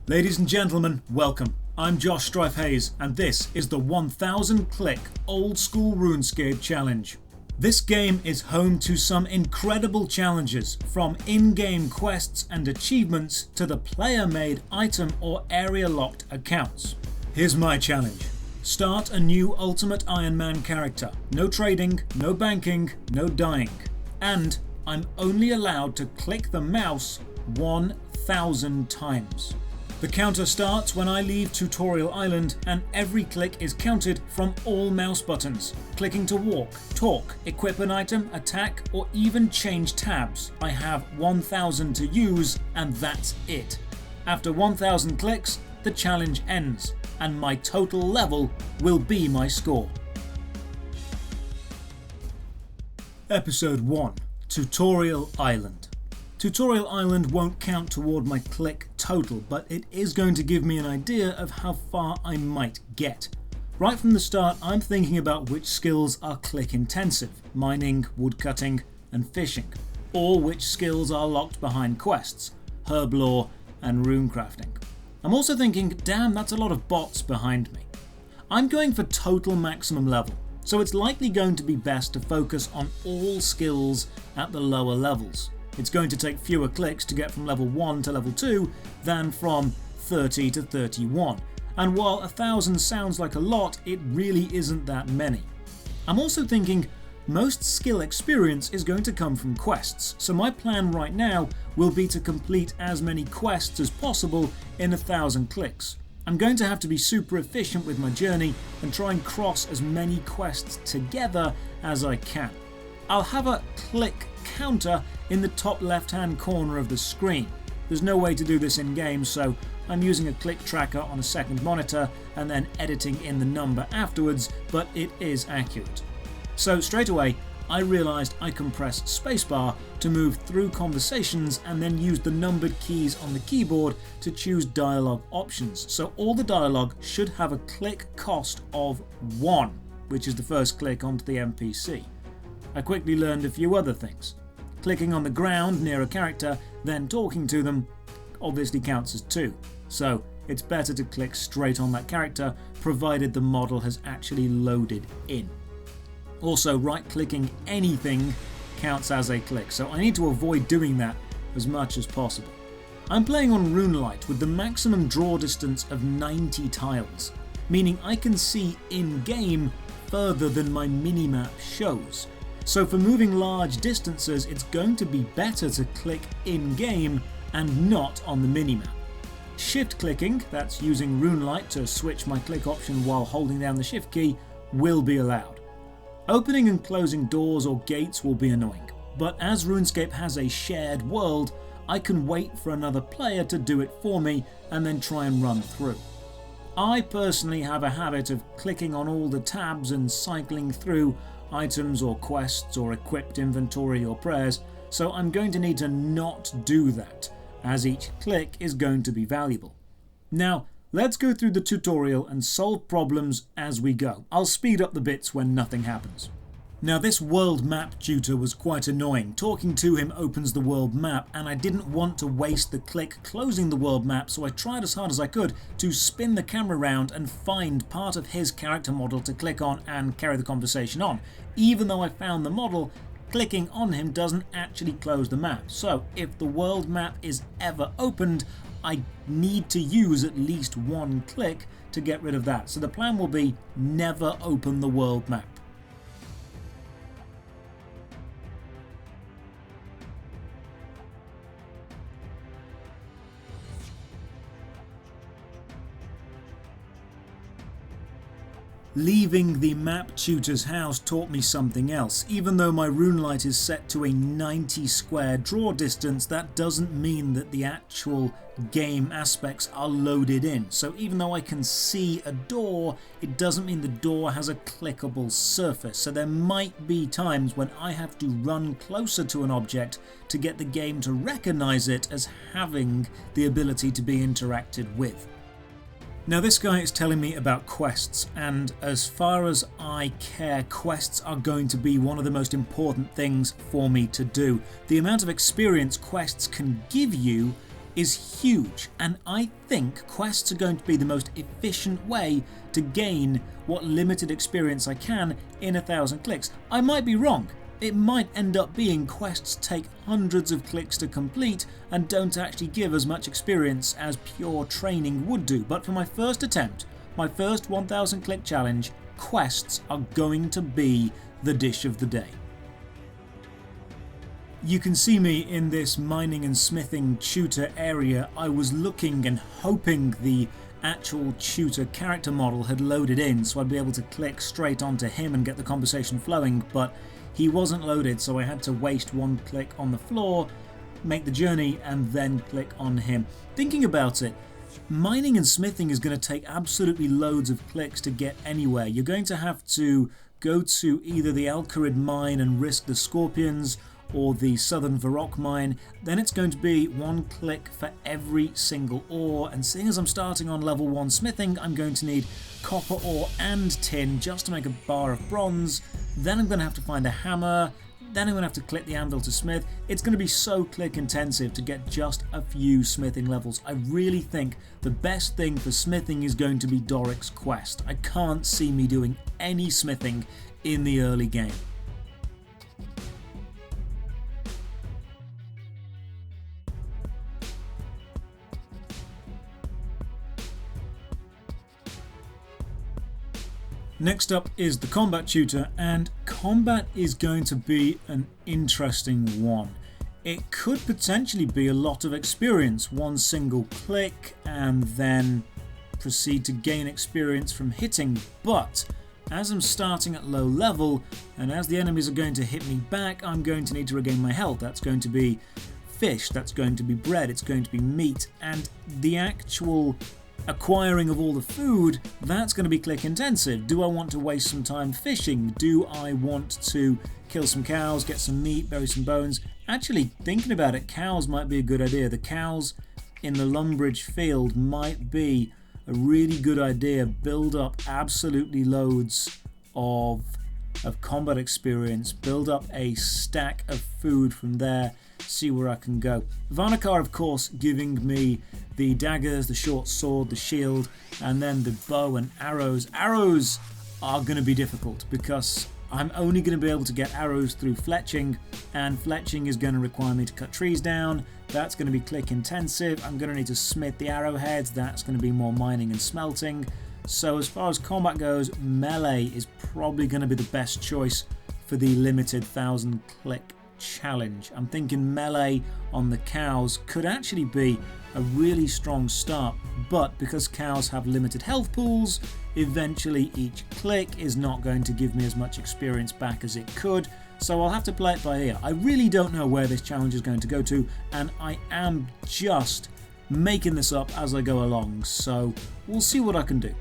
Ladies and gentlemen, welcome. I'm Josh Strife Hayes, and this is the 1000 Click Old School Runescape Challenge. This game is home to some incredible challenges, from in-game quests and achievements to the player-made item or area-locked accounts. Here's my challenge. Start a new Ultimate Ironman character. No trading, no banking, no dying. And I'm only allowed to click the mouse 1000 times. The counter starts when I leave Tutorial Island, and every click is counted from all mouse buttons. Clicking to walk, talk, equip an item, attack, or even change tabs. I have 1000 to use, and that's it. After 1000 clicks, the challenge ends, and my total level will be my score. Episode 1. Tutorial Island. Tutorial Island won't count toward my click total, but it is going to give me an idea of how far I might get. Right from the start, I'm thinking about which skills are click intensive: mining, woodcutting, and fishing, or which skills are locked behind quests: herb lore and runecrafting. I'm also thinking, damn, that's a lot of bots behind me. I'm going for total maximum level, so it's likely going to be best to focus on all skills at the lower levels. It's going to take fewer clicks to get from level 1 to level 2 than from 30 to 31. And while 1000 sounds like a lot, it really isn't that many. I'm also thinking most skill experience is going to come from quests, so my plan right now will be to complete as many quests as possible in 1000 clicks. I'm going to have to be super efficient with my journey and try and cross as many quests together as I can. I'll have a click counter in the top left hand corner of the screen. There's no way to do this in game, so I'm using a click tracker on a second monitor and then editing in the number afterwards, but it is accurate. So straight away I realised I can press spacebar to move through conversations and then use the numbered keys on the keyboard to choose dialogue options. So all the dialogue should have a click cost of 1, which is the first click onto the NPC. I quickly learned a few other things. Clicking on the ground near a character, then talking to them, obviously counts as 2. So it's better to click straight on that character, provided the model has actually loaded in. Also, right-clicking anything counts as a click, so I need to avoid doing that as much as possible. I'm playing on RuneLite with the maximum draw distance of 90 tiles, meaning I can see in-game further than my minimap shows. So for moving large distances, it's going to be better to click in-game and not on the minimap. Shift clicking, that's using RuneLite to switch my click option while holding down the shift key, will be allowed. Opening and closing doors or gates will be annoying, but as RuneScape has a shared world, I can wait for another player to do it for me and then try and run through. I personally have a habit of clicking on all the tabs and cycling through items or quests or equipped inventory or prayers, so I'm going to need to not do that, as each click is going to be valuable. Now, let's go through the tutorial and solve problems as we go. I'll speed up the bits when nothing happens. Now, this world map tutor was quite annoying. Talking to him opens the world map, and I didn't want to waste the click closing the world map, so I tried as hard as I could to spin the camera around and find part of his character model to click on and carry the conversation on. Even though I found the model, clicking on him doesn't actually close the map. So if the world map is ever opened, I need to use at least one click to get rid of that. So the plan will be never open the world map. Leaving the map tutor's house taught me something else. Even though my RuneLite is set to a 90 square draw distance, that doesn't mean that the actual game aspects are loaded in. So even though I can see a door, it doesn't mean the door has a clickable surface. So there might be times when I have to run closer to an object to get the game to recognize it as having the ability to be interacted with. Now this guy is telling me about quests, and as far as I care, quests are going to be one of the most important things for me to do. The amount of experience quests can give you is huge, and I think quests are going to be the most efficient way to gain what limited experience I can in 1,000 clicks. I might be wrong. It might end up being quests take hundreds of clicks to complete and don't actually give as much experience as pure training would do. But for my first attempt, my first 1,000 click challenge, quests are going to be the dish of the day. You can see me in this mining and smithing tutor area. I was looking and hoping the actual tutor character model had loaded in so I'd be able to click straight onto him and get the conversation flowing, but he wasn't loaded, so I had to waste one click on the floor, make the journey, and then click on him. Thinking about it, mining and smithing is going to take absolutely loads of clicks to get anywhere. You're going to have to go to either the Alcarid mine and risk the scorpions, or the Southern Varrock mine. Then it's going to be one click for every single ore, and seeing as I'm starting on level 1 smithing, I'm going to need copper ore and tin just to make a bar of bronze. Then I'm going to have to find a hammer, then I'm going to have to click the anvil to smith. It's going to be so click intensive to get just a few smithing levels. I really think the best thing for smithing is going to be Doric's quest. I can't see me doing any smithing in the early game. Next up is the combat tutor, and combat is going to be an interesting one. It could potentially be a lot of experience, one single click and then proceed to gain experience from hitting, but as I'm starting at low level and as the enemies are going to hit me back, I'm going to need to regain my health. That's going to be fish, that's going to be bread, it's going to be meat, and the actual acquiring of all the food, that's going to be click intensive. Do I want to waste some time fishing? Do I want to kill some cows, get some meat, bury some bones? Actually, thinking about it, cows might be a good idea. The cows in the Lumbridge field might be a really good idea. Build up absolutely loads of combat experience, build up a stack of food from there, see where I can go. Varnakar, of course, giving me the daggers, the short sword, the shield, and then the bow and arrows. Arrows are going to be difficult because I'm only going to be able to get arrows through fletching, and fletching is going to require me to cut trees down. That's going to be click intensive. I'm going to need to smith the arrowheads. That's going to be more mining and smelting. So as far as combat goes, melee is probably going to be the best choice for the limited 1,000 click challenge. I'm thinking melee on the cows could actually be a really strong start, but because cows have limited health pools, eventually each click is not going to give me as much experience back as it could, so I'll have to play it by ear. I really don't know where this challenge is going to go to, and I am just making this up as I go along, so we'll see what I can do.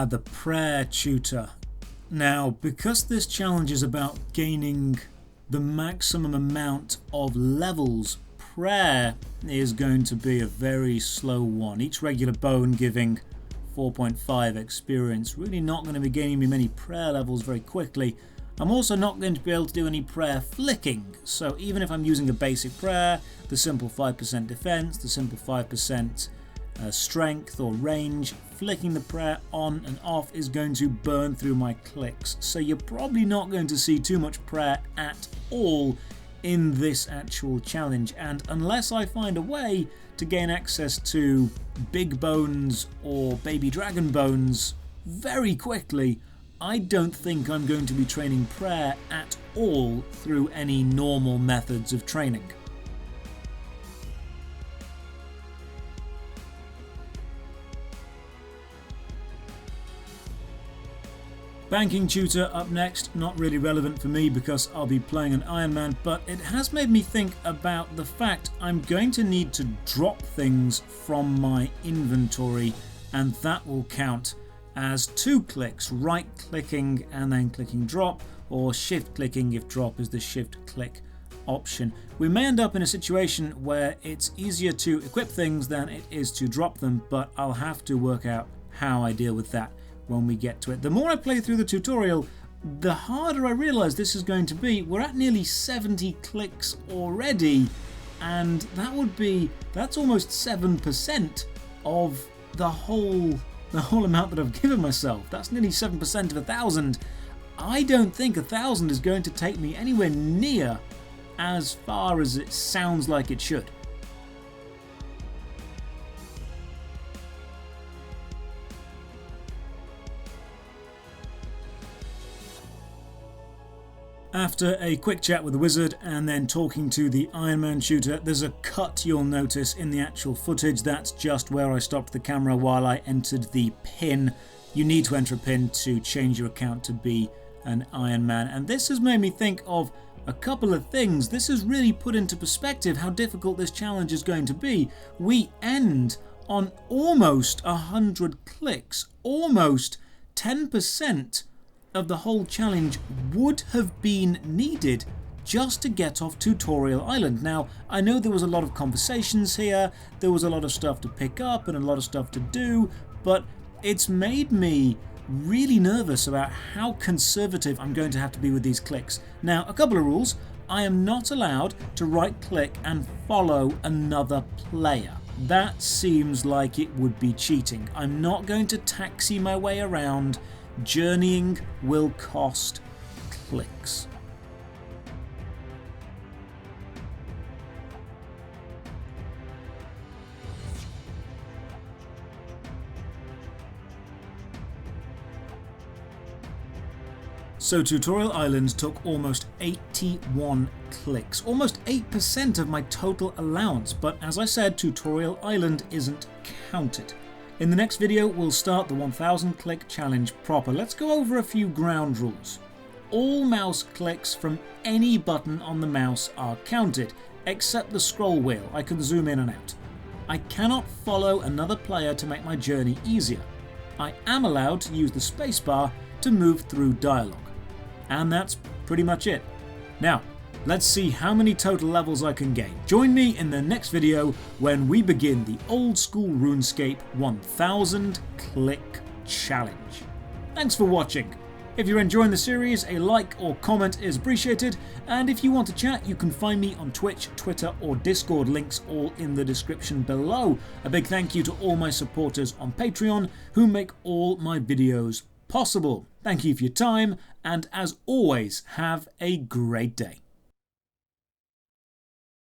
The prayer tutor. Now, because this challenge is about gaining the maximum amount of levels, prayer is going to be a very slow one. Each regular bone giving 4.5 experience. Really not going to be gaining me many prayer levels very quickly. I'm also not going to be able to do any prayer flicking. So even if I'm using a basic prayer, the simple 5% defense, the simple 5% strength or range, flicking the prayer on and off is going to burn through my clicks. So you're probably not going to see too much prayer at all in this actual challenge, and unless I find a way to gain access to big bones or baby dragon bones very quickly, I don't think I'm going to be training prayer at all through any normal methods of training. Banking tutor up next, not really relevant for me because I'll be playing an Ironman, but it has made me think about the fact I'm going to need to drop things from my inventory, and that will count as 2 clicks, right clicking and then clicking drop, or shift clicking if drop is the shift click option. We may end up in a situation where it's easier to equip things than it is to drop them, but I'll have to work out how I deal with that when we get to it. The more I play through the tutorial, the harder I realise this is going to be. We're at nearly 70 clicks already, and that's almost 7% of the whole amount that I've given myself. That's nearly 7% of 1,000. I don't think 1,000 is going to take me anywhere near as far as it sounds like it should. After a quick chat with the wizard and then talking to the Ironman shooter, there's a cut you'll notice in the actual footage. That's just where I stopped the camera while I entered the pin. You need to enter a pin to change your account to be an Ironman, and this has made me think of a couple of things. This has really put into perspective how difficult this challenge is going to be. We end on almost 100 clicks, almost 10% of the whole challenge would have been needed just to get off Tutorial Island. Now, I know there was a lot of conversations here, there was a lot of stuff to pick up and a lot of stuff to do, but it's made me really nervous about how conservative I'm going to have to be with these clicks. Now, a couple of rules. I am not allowed to right click and follow another player. That seems like it would be cheating. I'm not going to taxi my way around. Journeying will cost clicks. So Tutorial Island took almost 81 clicks, almost 8% of my total allowance, but as I said, Tutorial Island isn't counted. In the next video, we'll start the 1000 click challenge proper. Let's go over a few ground rules. All mouse clicks from any button on the mouse are counted, except the scroll wheel. I can zoom in and out. I cannot follow another player to make my journey easier. I am allowed to use the spacebar to move through dialogue. And that's pretty much it. Now, let's see how many total levels I can gain. Join me in the next video when we begin the Old School RuneScape 1000 Click Challenge. Thanks for watching. If you're enjoying the series, a like or comment is appreciated, and if you want to chat, you can find me on Twitch, Twitter or Discord, links all in the description below. A big thank you to all my supporters on Patreon who make all my videos possible. Thank you for your time, and as always, have a great day.